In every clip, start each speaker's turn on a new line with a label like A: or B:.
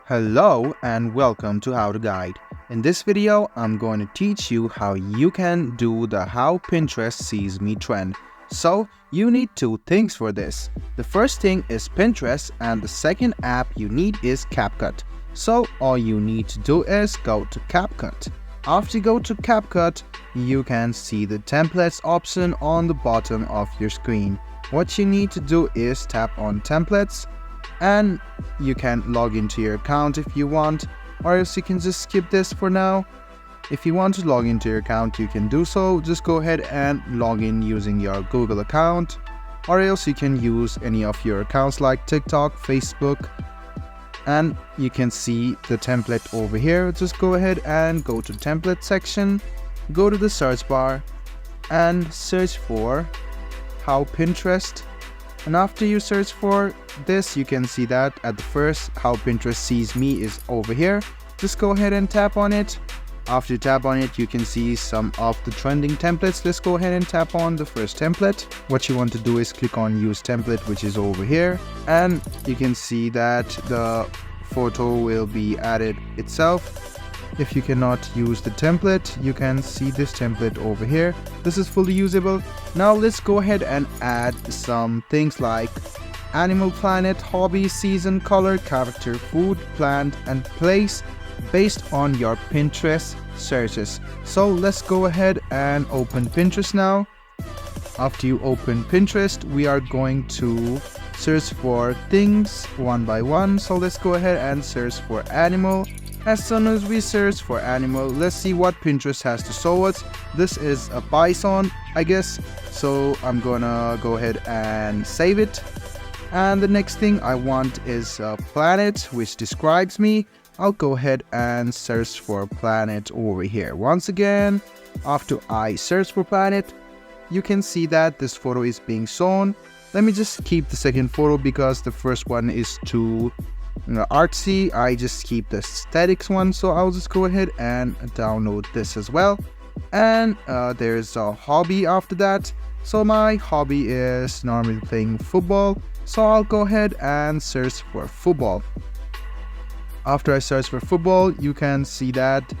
A: Hello and welcome to How to Guide. In this video, I'm going to teach you how you can do the How Pinterest Sees Me trend. So, you need two things for this. The first thing is Pinterest and the second app you need is CapCut. So, all you need to do is go to CapCut. After you go to CapCut, you can see the templates option on the bottom of your screen. What you need to do is tap on templates, and you can log into your account if you want, or else you can just skip this for now. If you want to log into your account, you can do so. Just go ahead and log in using your Google account, or else you can use any of your accounts like TikTok, Facebook, and you can see the template over here. Just go ahead and go to template section, go to the search bar and search for How Pinterest. And after you search for this, you can see that at the first How Pinterest Sees Me is over here. Just go ahead and tap on it. After you tap on it, you can see some of the trending templates. Let's go ahead and tap on the first template. What you want to do is click on Use Template, which is over here. And you can see that the photo will be added itself. If you cannot use the template, you can see this template over here. This is fully usable. Now let's go ahead and add some things like animal, planet, hobby, season, color, character, food, plant, and place based on your Pinterest searches. So let's go ahead and open Pinterest now. After you open Pinterest, we are going to search for things one by one. So let's go ahead and search for animal. As soon as we search for animal, let's see what Pinterest has to show us. This is a bison, I guess. So I'm gonna go ahead and save it. And the next thing I want is a planet, which describes me. I'll go ahead and search for planet over here. Once again, after I search for planet, you can see that this photo is being shown. Let me just keep the second photo because the first one is too artsy. I just keep the statics one, so I'll just go ahead and download this as well. And there's a hobby after that. So my hobby is normally playing football, so I'll go ahead and search for football. After I search for football, you can see that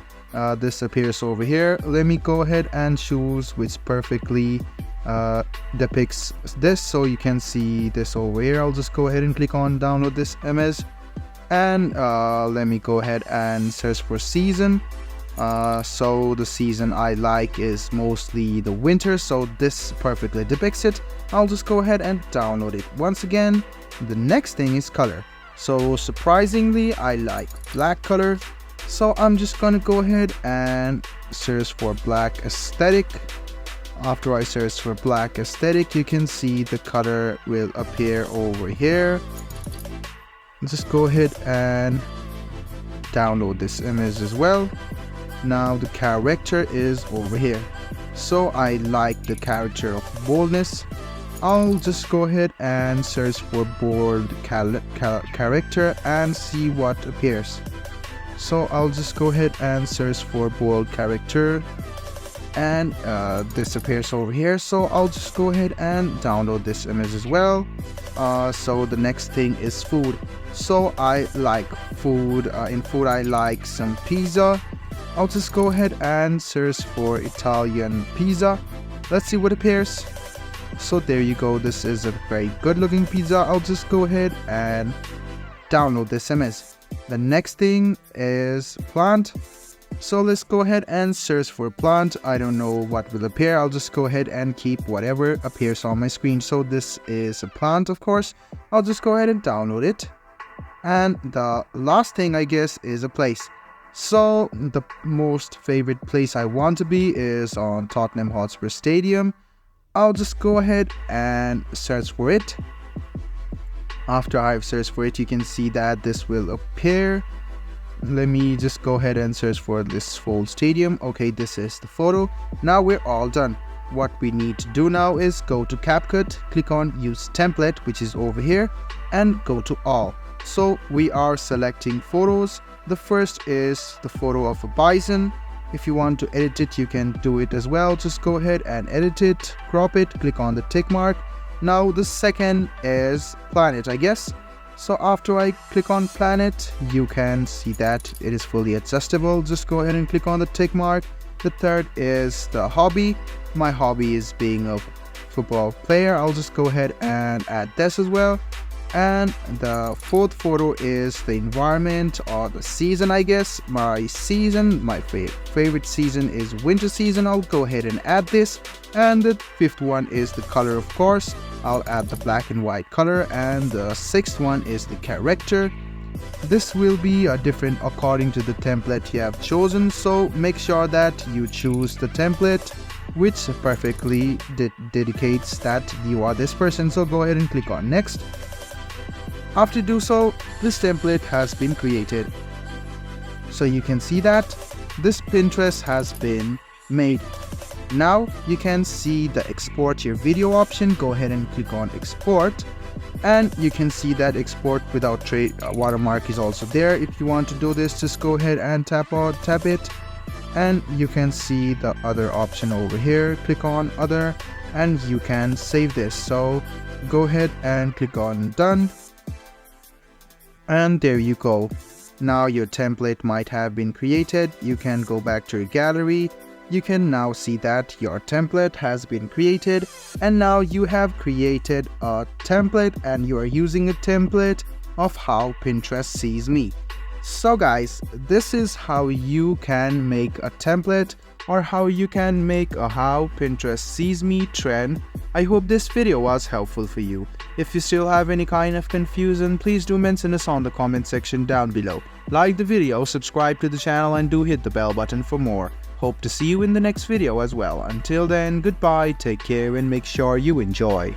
A: this appears over here. Let me go ahead and choose which perfectly depicts this, so you can see this over here. I'll just go ahead and click on download this image, and let me go ahead and search for season. So the season I like is mostly the winter, so this perfectly depicts it. I'll just go ahead and download it. Once again, the next thing is color. So surprisingly, I like black color, so I'm just gonna go ahead and search for black aesthetic. After I search for black aesthetic, you can see the color will appear over here. Just go ahead and download this image as well. Now the character is over here, so I like the character of boldness. I'll just go ahead and search for bold character and see what appears. So I'll just go ahead and search for bold character, and this appears over here. So I'll just go ahead and download this image as well. So the next thing is food. So I like food. In food I like some pizza. I'll just go ahead and search for Italian pizza. Let's see what appears. So there you go. This is a very good looking pizza. I'll just go ahead and download this image. The next thing is plant. So let's go ahead and search for plant. I don't know what will appear. I'll just go ahead and keep whatever appears on my screen. So this is a plant, of course. I'll just go ahead and download it. And the last thing, I guess, is a place. So the most favorite place I want to be is on Tottenham Hotspur Stadium. I'll just go ahead and search for it. After I've searched for it, you can see that this will appear. Let me just go ahead and search for this full stadium. Okay, this is the photo. Now we're all done. What we need to do now is go to CapCut, click on Use Template, which is over here, and go to All. So we are selecting photos. The first is the photo of a bison. If you want to edit it, you can do it as well. Just go ahead and edit it, crop it, click on the tick mark. Now the second is planet, I guess. So after I click on planet, you can see that it is fully adjustable. Just go ahead and click on the tick mark. The third is the hobby. My hobby is being a football player. I'll just go ahead and add this as well. And the fourth photo is the environment or the season, I guess. My season, my favorite season is winter season. I'll go ahead and add this. And the fifth one is the color, of course. I'll add the black and white color. And the sixth one is the character. This will be different according to the template you have chosen, so make sure that you choose the template which perfectly dedicates that you are this person. So go ahead and click on next. After do so, this template has been created. So you can see that this Pinterest has been made. Now you can see the export your video option. Go ahead and click on export. And you can see that export without watermark is also there. If you want to do this, just go ahead and tap it. And you can see the other option over here. Click on other and you can save this. So go ahead and click on done. And there you go. Now your template might have been created. You can go back to your gallery. You can now see that your template has been created, and now you have created a template and you are using a template of how Pinterest sees me. So guys, this is how you can make a template or how you can make a how Pinterest sees me trend. I hope this video was helpful for you. If you still have any kind of confusion, please do mention us on the comment section down below. Like the video, subscribe to the channel and do hit the bell button for more. Hope to see you in the next video as well. Until then, goodbye, take care and make sure you enjoy.